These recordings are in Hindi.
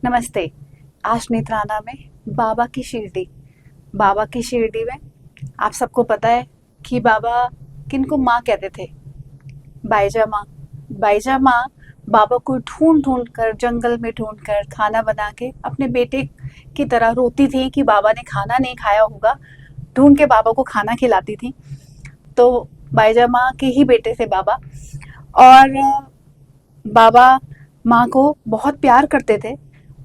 नमस्ते। आज नेत्राना में बाबा की शिरडी। बाबा की शिरडी में आप सबको पता है कि बाबा किनको माँ कहते थे। बाईजा माँ। बाईजा माँ बाबा को ढूंढ ढूंढ कर, जंगल में ढूंढ कर, खाना बना के अपने बेटे की तरह रोती थी कि बाबा ने खाना नहीं खाया होगा। ढूंढ के बाबा को खाना खिलाती थी। तो बाईजा माँ के ही बेटे थे बाबा। और बाबा माँ को बहुत प्यार करते थे।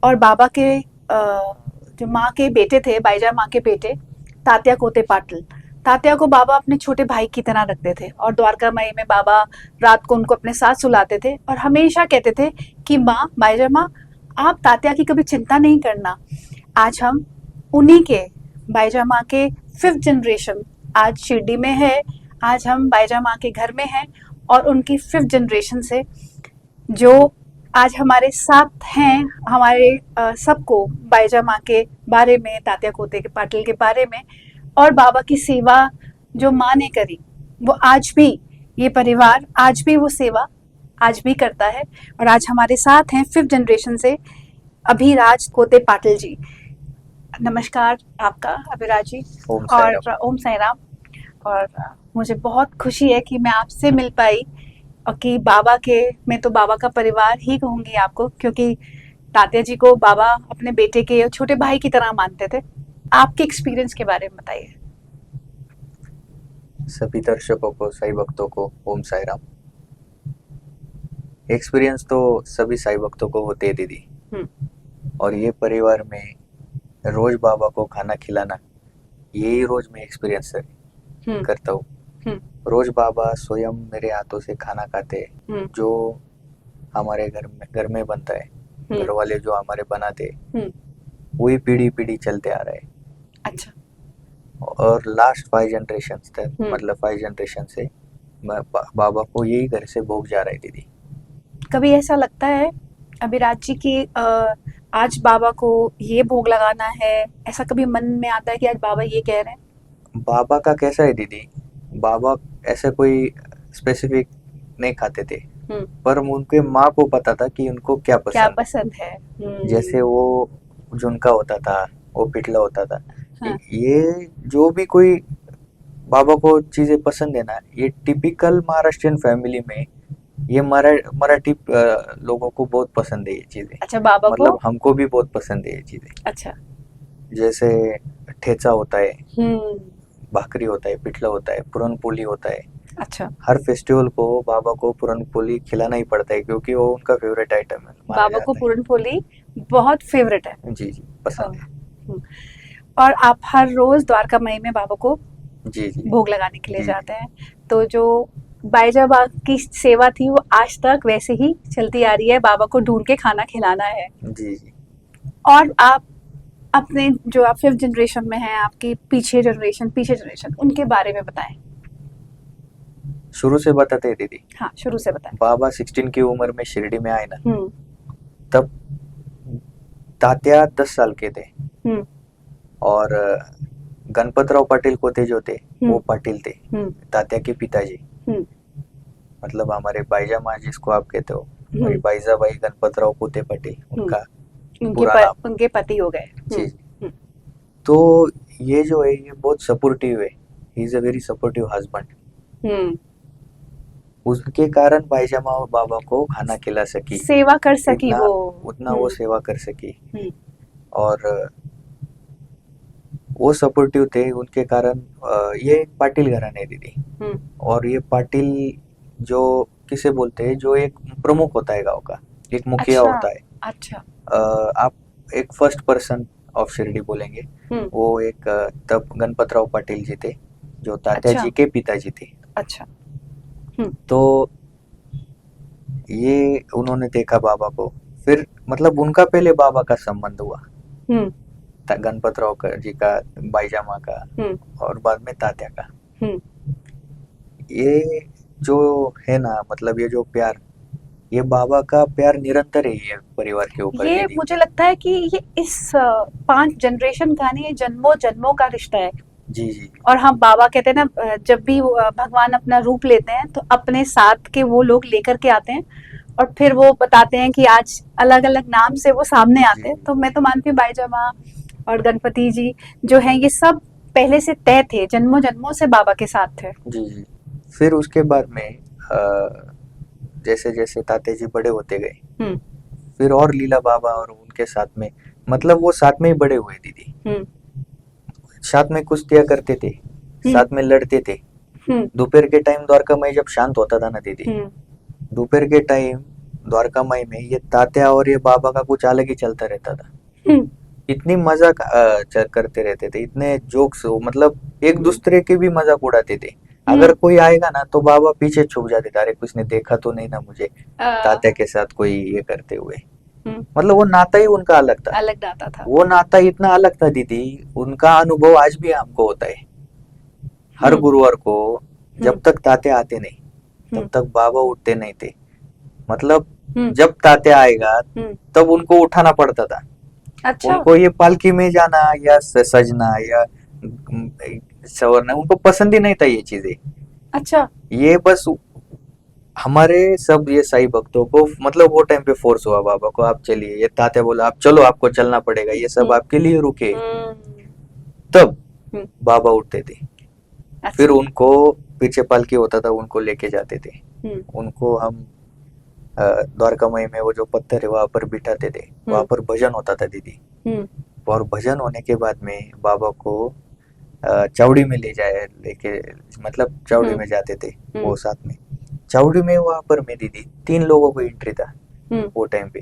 और बाबा के जो माँ के बेटे थे, बाईजा माँ के बेटे तात्या कोते पाटिल, तात्या को बाबा अपने छोटे भाई की तरह रखते थे। और द्वारका माई में बाबा रात को उनको अपने साथ सुलाते थे और हमेशा कहते थे कि माँ, बाईजा माँ, आप तात्या की कभी चिंता नहीं करना। आज हम उन्हीं के, बाईजा माँ के 5th जनरेशन आज शिरडी में है। आज हम बाईजा माँ के घर में हैं और उनकी 5th जनरेशन से जो आज हमारे साथ हैं, हमारे सबको बाईजा माँ के बारे में, तात्या कोते के पाटिल के बारे में और बाबा की सेवा जो माँ ने करी, वो आज भी ये परिवार आज भी वो सेवा आज भी करता है। और आज हमारे साथ हैं 5th जनरेशन से अभिराज कोते पाटिल जी। नमस्कार आपका अभिराज जी। और ओम साई राम। और मुझे बहुत खुशी है कि मैं आपसे मिल पाई और कि बाबा के, मैं तो बाबा का परिवार ही कहूँगी आपको, क्योंकि तात्या जी को बाबा अपने बेटे के छोटे भाई की तरह मानते थे। आपके एक्सपीरियंस के बारे में बताइए। सभी दर्शकों को, साईं भक्तों को ओम साई राम। एक्सपीरियंस तो सभी साईं भक्तों को होते हैं दीदी। और ये परिवार में रोज बाबा को खाना खिलाना, यही रोज मैं एक्सपीरियंस करता हूँ। रोज बाबा स्वयं मेरे हाथों से खाना खाते, जो हमारे घर में बनता है, घर वाले जो हमारे बनाते, वही पीढ़ी चलते आ रहा है। अच्छा। और लास्ट 5 जनरेशन तक, मतलब 5 जनरेशन से बाबा को यही घर से भोग जा रहा है दीदी। कभी ऐसा लगता है अभिराज जी की आज बाबा को ये भोग लगाना है, ऐसा कभी मन में आता है कि आज बाबा ये कह रहे हैं? बाबा का कैसा है दीदी, बाबा ऐसा कोई स्पेसिफिक नहीं खाते थे, पर उनके माँ को पता था कि उनको क्या पसंद है। जैसे वो झुनका होता था, वो पिठला होता था। हाँ। ये जो भी कोई बाबा को चीजें पसंद है ना, ये टिपिकल महाराष्ट्रियन फैमिली में ये मराठी लोगों को बहुत पसंद है ये चीजें। अच्छा, बाबा मतलब हमको भी बहुत पसंद है ये चीजें। अच्छा। जैसे ठेचा होता है, भाकरी होता है, पिठला होता है, पुरनपोली होता है। अच्छा। हर फेस्टिवल को बाबा को पुरनपोली खिलाना ही पड़ता है, क्योंकि वो उनका फेवरेट आइटम है। बाबा को पुरनपोली बहुत फेवरेट है। जी पसंद है। और आप हर रोज द्वारका माई में बाबा को जी भोग लगाने के लिए जाते हैं। तो जो बाईजा माँ की सेवा थी वो आज तक वैसे ही चलती आ रही है, बाबा को ढूंढ के खाना खिलाना है। जी। और आप अपने जो आप 5th जनरेशन में हैं, आपकी पीछे जनरेशन उनके बारे में बताएं। शुरू से बताते हैं दीदी? हाँ, शुरू से बताएं। बाबा 16 की उम्र में शिरडी में आए ना, तब तात्या 10 साल के थे। और गणपतराव पाटिल कोते जो थे, वो पाटिल थे, तात्या के पिताजी। मतलब हमारे बाईजा माँ जिसको आप कहते हो, बाईजा बाई गणपतराव कोते पाटिल, उनके पति हो गए। जी। तो ये जो है, ये बहुत सपोर्टिव है। He is a very supportive husband. उसके कारण बाईजा माँ बाबा को खाना खिला सकी, सेवा कर सकी, उतना वो सेवा कर सकी। और वो सपोर्टिव थे, उनके कारण ये एक पाटिल घराना है दीदी। और ये पाटिल जो किसे बोलते हैं, जो एक प्रमुख होता है गांव का, एक मुखिया होता है। अच्छा। आप एक फर्स्ट पर्सन ऑफ शिरडी बोलेंगे, वो एक तब गणपतराव पाटिल जी थे, जो तात्या जी के पिताजी थे। अच्छा। तो ये उन्होंने देखा बाबा को, फिर मतलब उनका पहले बाबा का संबंध हुआ, गणपतराव जी का, बाईजा माँ का, और बाद में तात्या का। ये जो है ना, मतलब ये जो प्यार, ये बाबा का प्यार निरंतर है ये परिवार के ऊपर। ये मुझे लगता है कि ये इस 5 जनरेशन का नहीं, जन्मों जन्मों का रिश्ता है। जी। और हम बाबा कहते हैं ना, जब भी भगवान अपना रूप लेते हैं तो अपने साथ के वो लोग लेकर के आते हैं और फिर वो बताते हैं कि आज अलग अलग नाम से वो सामने आते हैं। जी। तो मैं तो मानती हूँ बाईजा माँ और गणपति जी जो हैं ये सब पहले से तय थे, जन्मों जन्मों से बाबा के साथ थे। जी जी। फिर उसके बाद में जैसे जैसे ताते जी बड़े होते गए, हम्म फिर और लीला बाबा और उनके साथ में, मतलब वो साथ में ही बड़े हुए दीदी। हम्म साथ में कुश्तियाँ करते थे, हम्म साथ में लड़ते थे। हम्म दोपहर के टाइम द्वारका माई जब शांत होता था ना दीदी, हम्म दोपहर के टाइम द्वारका माई में ये तात्या और ये बाबा का कुछ अलग ही चलता रहता था। हम्म इतनी मजाक करते रहते थे, इतने जोक्स, मतलब एक दूसरे के भी मजाक उड़ाते थे। अगर कोई आएगा ना तो बाबा पीछे छुप जाते थे, अरे कुछ ने देखा तो नहीं ना मुझे तात्या के साथ कोई ये करते हुए। मतलब वो नाता ही उनका अलग था। अलग नाता था। वो नाता इतना अलग था दीदी, उनका अनुभव आज भी हमको होता है। हर गुरुवार को जब तक तात्या आते नहीं तब तक बाबा उठते नहीं थे। मतलब जब तात्या आएगा तब उनको उठाना पड़ता था। अच्छा। उनको ये पालकी में जाना या सजना या सवरना उनको पसंद ही नहीं था ये चीजें। अच्छा। ये बस हमारे सब ये साईं भक्तों को, मतलब वो टाइम पे फोर्स हुआ बाबा को, आप चलिए, ये तात्या बोला आप चलो, आपको चलना पड़ेगा, ये सब आपके लिए रुके, तब बाबा उठते थे। फिर उनको पीछे पालकी होता था, उनको लेके जाते थे। उनको हम द्वारका माई में वो जो पत्थर है वहां पर बिठाते थे, वहां पर भजन होता था दीदी। और भजन होने के बाद में बाबा को चावड़ी में ले जाए, लेके, मतलब चावड़ी में जाते थे वो साथ में। चावड़ी में वहां पर में दीदी 3 लोगों को एंट्री था वो टाइम पे,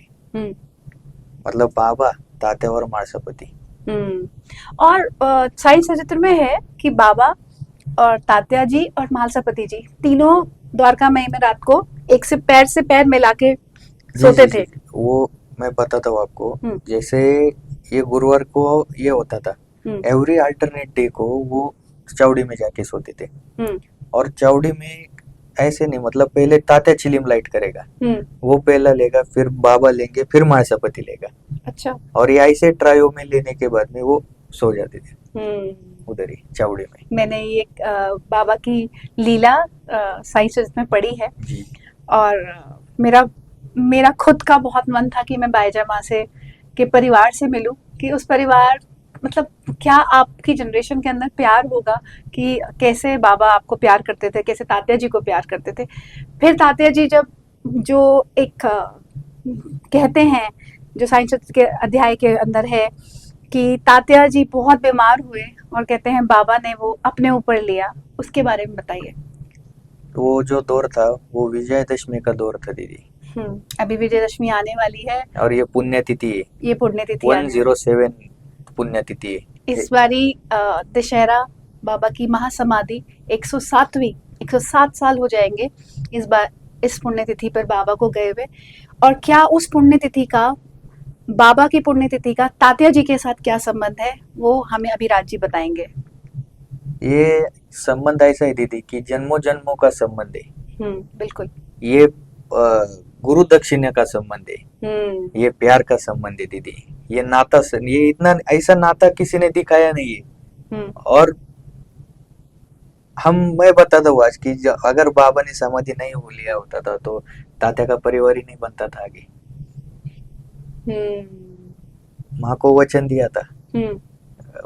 मतलब बाबा, तात्या और मारसापति। और साईं सचित्र में है कि बाबा और तात्या जी और मालसापति जी तीनों द्वारका माई में रात को एक से पैर मिला के सोते थे। वो मैं बताता हूँ आपको। जैसे ये गुरुवार को ये होता था, एवरी अल्टरनेट डे को वो चावड़ी में जाके सोते थे। और चावड़ी में ऐसे नहीं, मतलब पहले तात्या चिलिम लाइट करेगा, वो पहला लेगा, फिर बाबा लेंगे, फिर मारसापति लेगा। अच्छा। और ये ऐसे ट्रायो में लेने के बाद में वो सो जाते थे उधर ही चावड़ी में। मैंने ये बाबा की लीला साईं चरित में पढ़ी है जी। और मेरा खुद का बहुत मन था कि मैं बाईजा माँ से के परिवार से मिलूं, कि उस परिवार, मतलब क्या आपकी जनरेशन के अंदर प्यार होगा कि कैसे बाबा आपको प्यार करते थे, कैसे तात्या जी को प्यार करते थे। फिर तात्या जी जब जो एक कहते हैं, जो साईं चरित्र के अध्याय के अंदर है कि तात्या जी बहुत बीमार हुए और कहते हैं बाबा ने वो अपने ऊपर लिया, उसके बारे में बताइए। वो जो दौर था वो विजयदशमी का दौर था दीदी। अभी विजयदशमी आने वाली है और ये पुण्यतिथि है, ये पुण्यतिथि 107 पुण्यतिथि है इस बारी। दशहरा बाबा की महासमाधि 107 साल हो जाएंगे इस बार, इस पुण्यतिथि पर बाबा को गए हुए। और क्या उस पुण्यतिथि का, बाबा की पुण्यतिथि का तात्या जी के साथ क्या संबंध है, वो हमें अभिराज जी बताएंगे। ये संबंध ऐसा है दीदी कि जन्मों जन्मों का संबंध है। बिल्कुल। ये गुरु दक्षिणा का संबंध है, ये प्यार का संबंध है दीदी। ये नाता, ये इतना ऐसा नाता किसी ने दिखाया नहीं है। और मैं बताता हूँ आज की, अगर बाबा ने समाधि नहीं हो लिया होता था तो तात्या का परिवार ही नहीं बनता था आगे। माँ को वचन दिया था,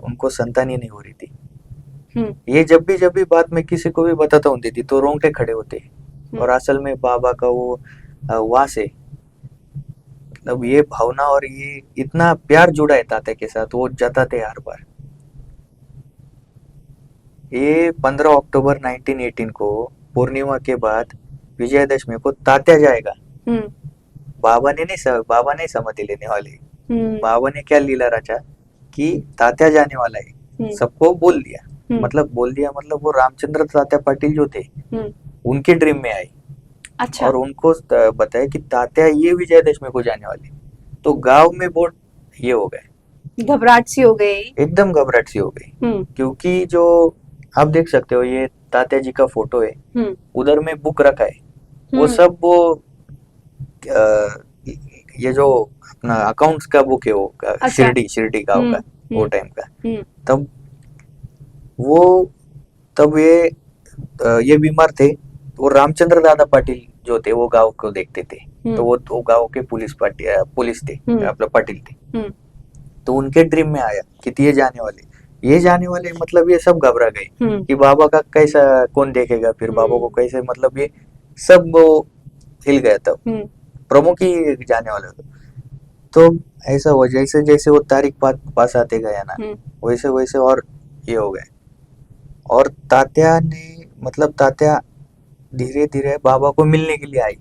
उनको संतान ही नहीं हो रही थी। ये जब भी बात मैं किसी को भी बताता हूँ दीदी तो रोंगटे खड़े होते। और असल में बाबा का वो वास है, मतलब ये भावना और ये इतना प्यार जुड़ा है तात्या के साथ, वो जताते हर बार। ये 15 अक्टूबर 1918 को पूर्णिमा के बाद विजयदशमी को तात्या जाएगा। बाबा ने समाधि लेने वाले। बाबा ने क्या लीला रचा कि तात्या जाने वाला है, सबको बोल दिया। मतलब वो रामचंद्र तात्या पाटिल जो थे उनके ड्रीम में आए। अच्छा। और उनको बताया कि तात्या ये विजयदशमी को जाने वाले। तो गांव में बहुत ये हो गए, घबराहट सी हो गई, एकदम घबराहट सी हो गई। क्योंकि जो आप देख सकते हो ये तात्या जी का फोटो है, उधर में बुक रखा है, वो सब वो ये जो अपना अकाउंट्स का बुक है वो, अच्छा। शिरडी गांव का वो टाइम का। तब ये बीमार थे, वो रामचंद्र दादा पाटिल जो थे वो गांव को देखते थे, तो वो गांव के पुलिस थे, अपना पाटिल थे। तो उनके ड्रीम में आया कि ये जाने वाले मतलब ये सब घबरा गए कि बाबा का कैसा कौन देखेगा, फिर बाबा को कैसे, मतलब ये सब वो हिल गया था, प्रमुख ही जाने वाला था। तो ऐसा हुआ, जैसे जैसे वो तारीख पास आते गया ना, वैसे वैसे और ये हो गए। और तात्या धीरे धीरे बाबा को मिलने के लिए आई।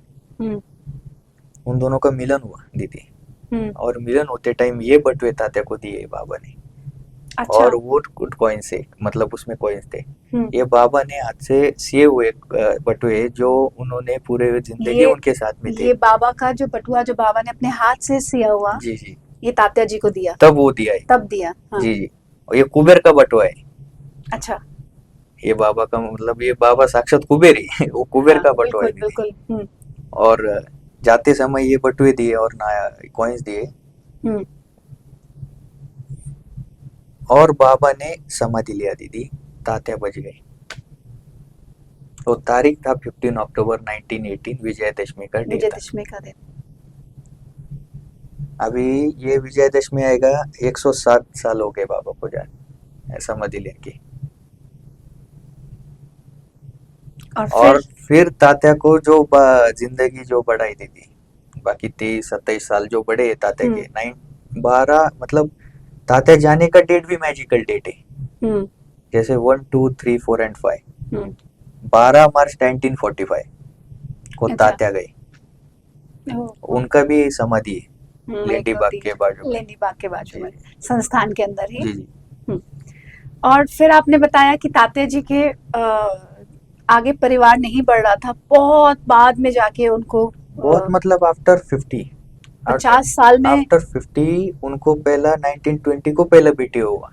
उन दोनों का मिलन हुआ दीदी, और मिलन होते टाइम ये बटुए तात्या को दिए बाबा ने। अच्छा। और वो कॉइन्स से, मतलब उसमें कॉइन्स थे, ये बाबा ने हाथ से सिए हुए बटुए जो उन्होंने पूरे जिंदगी उनके साथ में थे। ये बाबा का जो बटुआ जो बाबा ने अपने हाथ से सिया हुआ, जी जी, ये तात्या जी को दिया, तब वो दिया है, तब दिया। हाँ। जी जी। और ये कुबेर का बटुआ है। अच्छा। ये बाबा का, मतलब ये बाबा साक्षात कुबेर ही वो कुबेर का बटुआ है। बिल्कुल। और जाते समय ये बटुए दिए और नया कॉइन्स दिए। और बाबा ने समाधि लिया दीदी, तात्या बच गए। तो तारीख था 15 अक्टूबर 1918, विजयदशमी का दिन। विजयदशमी का दिन। अभी ये विजयदशमी आएगा 107 साल हो गए बाबा को जान समाधि लेके। और फिर तात्या को जो जिंदगी जो बढ़ाई दीदी, बाकी 23-27 साल जो बढ़े तात्या के, 12, मतलब तात्या जाने का डेट भी मैजिकल डेट है। जैसे 1, 2, 3, 4 एंड 5, 12 मार्च 1945 को तात्या गए। उनका भी समाधि है लेंडी बाग के बाजू में, संस्थान के अंदर ही। जी। और फिर आपने बताया कि तात्या जी के आगे परिवार नहीं बढ़ रहा था, बहुत बाद में जाके उनको, बहुत मतलब आफ्टर 50 साल में, आफ्टर 50 उनको पहला 1920 को पहला बेटी हुआ।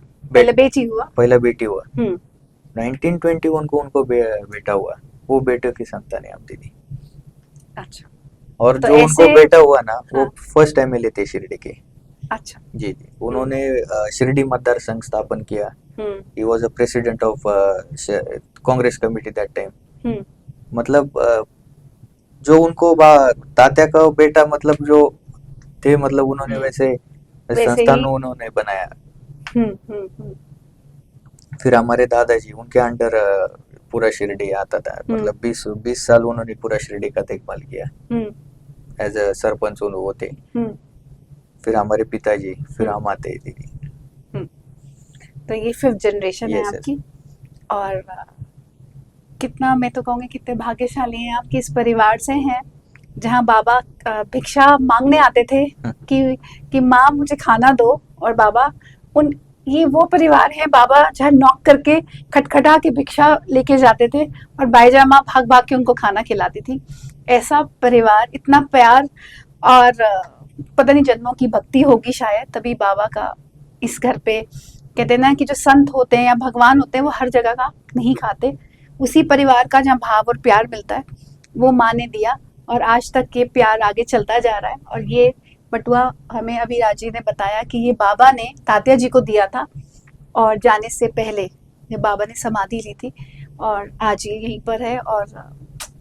1921 को उनको बेटा हुआ। वो बेटे की संतान है आप दीदी। अच्छा। और तो जो उनको बेटा हुआ ना, वो फर्स्ट एमएलए थे शिरडी के। अच्छा। जी जी, उन्होंने शिरडी मतदार संघ स्थापन किया। He was a president of Congress committee that time. मतलब जो उनको तात्या का बेटा, मतलब जो थे, मतलब उन्होंने वैसे संस्थान उन्होंने बनाया। फिर हमारे दादाजी, उनके अंडर पूरा शिरडी आता था, मतलब 20 साल उन्होंने पूरा शिरडी का देखभाल किया एज अ सरपंच वो थे। फिर हमारे पिताजी, फिर हम आते हैं दीदी। तो ये 5th जनरेशन है आपकी। और कितना, मैं तो कहूँगी कितने भाग्यशाली हैं आप कि इस परिवार से हैं जहाँ बाबा भिक्षा मांगने आते थे कि माँ मुझे खाना दो, और बाबा ये वो परिवार है, बाबा जहाँ नॉक करके खटखटा के भिक्षा लेके जाते थे और बाईजा माँ भाग भाग के उनको खाना खिलाती थी। ऐसा परिवार, इतना प्यार, और पता नहीं जन्मों की भक्ति होगी शायद, तभी बाबा का इस घर पे, कहते हैं ना कि जो संत होते हैं या भगवान होते हैं वो हर जगह का नहीं खाते, उसी परिवार का जहाँ भाव और प्यार मिलता है वो माँ ने दिया, और आज तक ये प्यार आगे चलता जा रहा है। और ये बटुआ हमें अभी राजी ने बताया कि ये बाबा ने तात्या जी को दिया था, और जाने से पहले जब बाबा ने समाधि ली थी, और आज ये यहीं पर है। और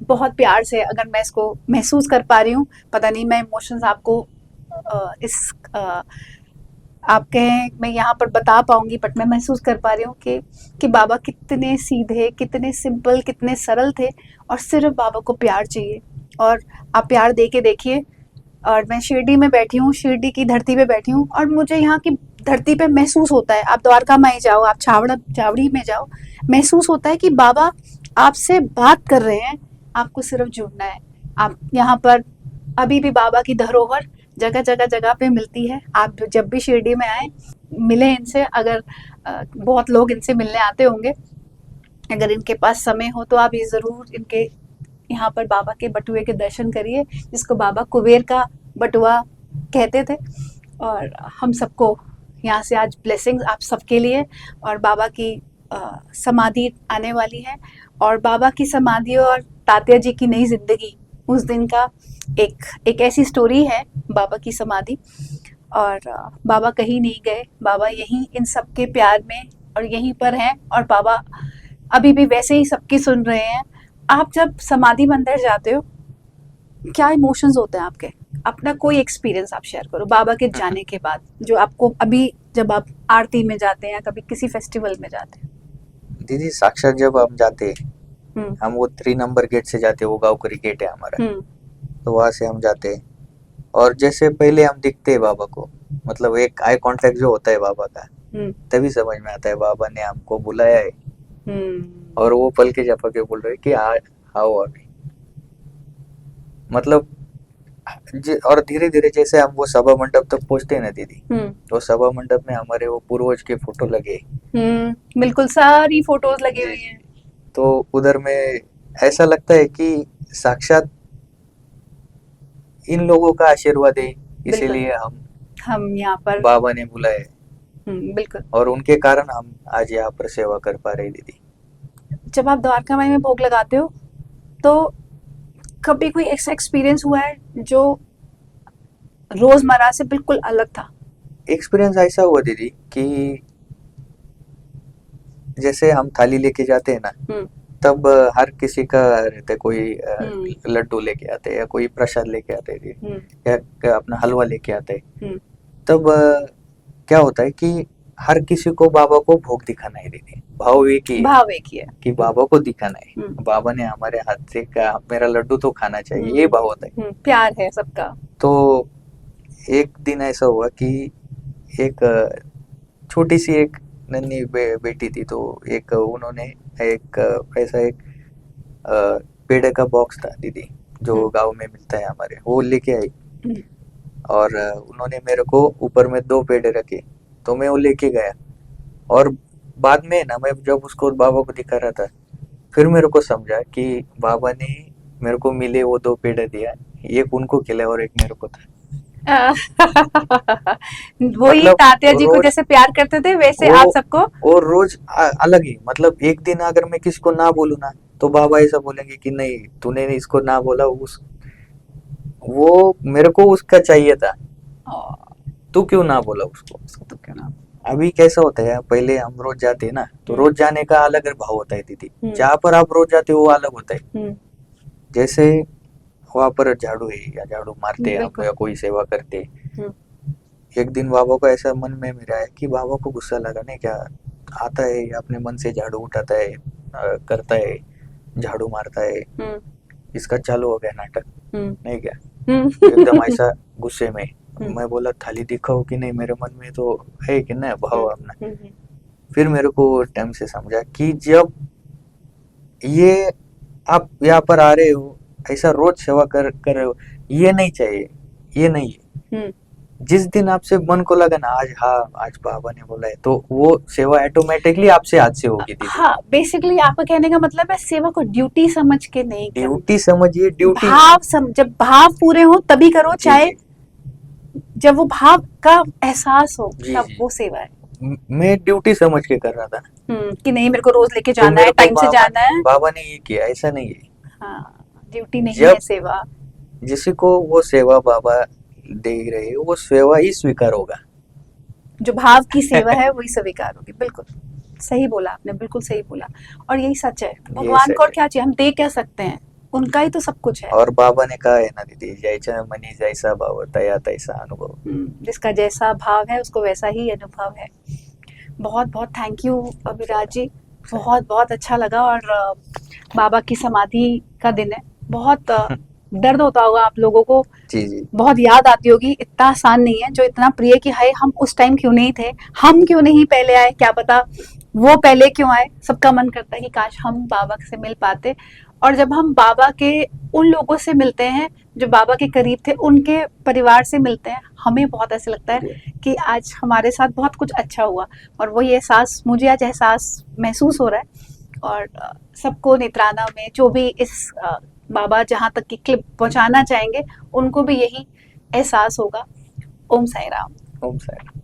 बहुत प्यार से, अगर मैं इसको महसूस कर पा रही हूँ, पता नहीं मैं इमोशंस आपको आप कहें मैं यहाँ पर बता पाऊंगी, बट मैं महसूस कर पा रही हूँ कि बाबा कितने सीधे, कितने सिंपल, कितने सरल थे, और सिर्फ बाबा को प्यार चाहिए। और आप प्यार दे के देखिए। और मैं शिरडी में बैठी हूँ, शिरडी की धरती पे बैठी हूँ, और मुझे यहाँ की धरती पे महसूस होता है, आप द्वारका माई जाओ, आप चावड़ी में जाओ, महसूस होता है कि बाबा आपसे बात कर रहे हैं, आपको सिर्फ जुड़ना है। आप यहाँ पर अभी भी बाबा की धरोहर जगह पे मिलती है। आप जब भी शिरडी में आए, मिले इनसे। अगर बहुत लोग इनसे मिलने आते होंगे, अगर इनके पास समय हो तो आप ये ज़रूर इनके यहाँ पर बाबा के बटुए के दर्शन करिए, जिसको बाबा कुबेर का बटुआ कहते थे। और हम सबको यहाँ से आज ब्लेसिंग्स आप सबके लिए। और बाबा की समाधि आने वाली है, और बाबा की समाधि और तात्या जी की नई जिंदगी, उस दिन का एक ऐसी स्टोरी है बाबा की समाधि। और बाबा कहीं नहीं गए, बाबा यहीं इन सबके प्यार में और यहीं पर हैं, और बाबा अभी भी वैसे ही सबकी सुन रहे हैं। आप जब समाधि मंदिर जाते हो क्या इमोशंस होते हैं आपके? अपना कोई एक्सपीरियंस आप शेयर करो बाबा के जाने के बाद, जो आपको अभी जब आप आरती में जाते हैं या कभी किसी फेस्टिवल में जाते हैं। दीदी साक्षात जब हम जाते हैं, हम्म हम वो 3 नंबर गेट से जाते हैं, वो गाँवकरी गेट है हमारा, हम्म तो वहाँ से हम जाते हैं। और जैसे पहले हम दिखते हैं बाबा को, मतलब एक आई कांटेक्ट जो होता है बाबा का, हम्म तभी समझ में आता है बाबा ने हमको बुलाया है। हम्म और वो पल के झपक के बोल रहे हैं कि आओ अभी, मतलब और धीरे धीरे जैसे हम वो सभा मंडप तक पहुंचते हैं ना दीदी, हम्म तो सभा मंडप में हमारे वो पूर्वज के फोटो लगे। बिल्कुल सारी फोटोज लगी जी हुई जी। हैं। तो उधर में ऐसा लगता है कि साक्षात इन लोगों का आशीर्वाद है, बिल्कुल, इसीलिए हम यहाँ पर। बाबा ने बुलाए, बिल्कुल। और उनके कारण हम आज यहाँ पर सेवा कर पा रहे दीदी। जब आप द्वारका माई में भोग लगाते हो तो कभी कोई ऐसा एक्सपीरियंस हुआ है जो रोजमर्रा से बिल्कुल अलग था? एक्सपीरियंस ऐसा हुआ दीदी कि जैसे हम थाली लेके जाते हैं ना, हम्म तब हर किसी का रहता है, कोई हम्म लड्डू लेके आते हैं या कोई प्रसाद लेके आते हैं दीदी, हम्म या अपना हलवा लेके आते हैं। हम्म तब क्या होता है कि हर किसी को बाबा को भोग दिखाना है दीदी, भाव एक ही है भाव एक ही है। कि बाबा को दिखाना है, हम्म बाबा ने हमारे हाथ से कहा मेरा लड्डू तो खाना चाहिए, ये भाव होता है। प्यार है सबका। तो एक दिन ऐसा हुआ कि एक छोटी सी एक नन्ही बेटी थी, तो एक उन्होंने एक ऐसा एक पेड़े का बॉक्स था दीदी, जो हम्म गांव में मिलता है हमारे, वो लेके आई। हम्म और उन्होंने मेरे को ऊपर में 2 पेड़े रखे, तो मैं वो लेके गया। और बाद में ना मैं जब उसको बाबा को दिखा रहा था, फिर मेरे को समझा कि बाबा ने मेरे को मिले वो 2 पेड़े दिया, एक उनको खिलाया और एक मेरे को था। वही मतलब तात्या जी को रोज जैसे प्यार करते थे वैसे वो आप सबको। और रोज अलग ही, मतलब एक दिन अगर मैं किसी को ना बोलूँ ना, तो बाबा ऐसा बोलेंगे कि नहीं तूने इसको ना बोला, उस वो मेरे को उसका चाहिए था, और तू क्यों ना बोला उसको। उसको तो क्यों ना। अभी कैसा होता है, पहले हम रोज जाते हैं ना, तो हम्म रोज जाने का अलग भाव होता है दीदी, हम्म जहाँ पर आप रोज जाते हो वो अलग होता है। हम्म जैसे वहां पर झाड़ू है या झाड़ू मारते हैं हम बिल्कुल। या कोई सेवा करते हैं। हम्म एक दिन बाबा को ऐसा मन में मेरा है कि बाबा को गुस्सा लगा नहीं क्या, आता है अपने मन से झाड़ू उठाता है, करता है, झाड़ू मारता है, हम्म इसका चालू हो गया नाटक, हम्म नहीं क्या, एकदम हम्म ऐसा गुस्से में। हम्म मैं बोला थाली दिखाओ कि नहीं, मेरे मन में तो है कि ना भाव अपना। हम्म फिर मेरे को टाइम से समझा कि जब ये आप यहाँ पर आ रहे हो, ऐसा रोज सेवा कर रहे हो, ये नहीं चाहिए, ये नहीं है। हम्म जिस दिन आपसे मन को लगा ना आज हाँ आज बाबा ने बोला है, तो वो सेवा ऑटोमेटिकली आपसे हाथ से होगी दीदी। हाँ, बेसिकली आपका कहने का मतलब है सेवा को ड्यूटी समझ के नहीं करना। ड्यूटी समझिए, ड्यूटी। जब भाव पूरे हो तभी करो, जी चाहे जी जब वो भाव का एहसास हो जी तब जी। वो सेवा है। मैं ड्यूटी समझ के कर रहा था, कि नहीं मेरे को रोज लेके तो जाना है, मेरे को टाइम से जाना है। बाबा ने ये किया, ऐसा नहीं है। हाँ, ड्यूटी नहीं है जब सेवा। जिसी को वो सेवा बाबा दे रहे हैं, वो सेवा ही स्वीकार होगा। जो भाव की सेवा है वही स्वीकार होगी। बिल्कुल सही बोला आपने, बिल्कुल सही बोला। और यही सच है, ये भगवान को सच और है। क्या चाहिए, हम दे क्या सकते हैं, उनका ही तो सब कुछ है। और बाबा ने कहा है ना दीदी, जैसा मनी जैसा भाव तया तैसा अनुभव। जिसका जैसा भाव है उसको वैसा ही अनुभव है। बहुत बहुत थैंक यू अभिराज जी, बहुत बहुत अच्छा लगा। और बाबा की समाधि का दिन है, बहुत दर्द होता होगा आप लोगों को, जी जी बहुत याद आती होगी। इतना आसान नहीं है, जो इतना प्रिय कि हाय हम उस टाइम क्यों नहीं थे, हम क्यों नहीं पहले आए, क्या पता वो पहले क्यों आए। सबका मन करता है कि काश हम बाबा से मिल पाते। और जब हम बाबा के उन लोगों से मिलते हैं जो बाबा के करीब थे, उनके परिवार से मिलते हैं, हमें बहुत ऐसे लगता है कि आज हमारे साथ बहुत कुछ अच्छा हुआ। और वही एहसास मुझे आज एहसास महसूस हो रहा है। और सबको नेत्राना में जो भी इस बाबा जहाँ तक की क्लिप पहुँचाना चाहेंगे, उनको भी यही एहसास होगा। ओम साई राम। ओम साई राम।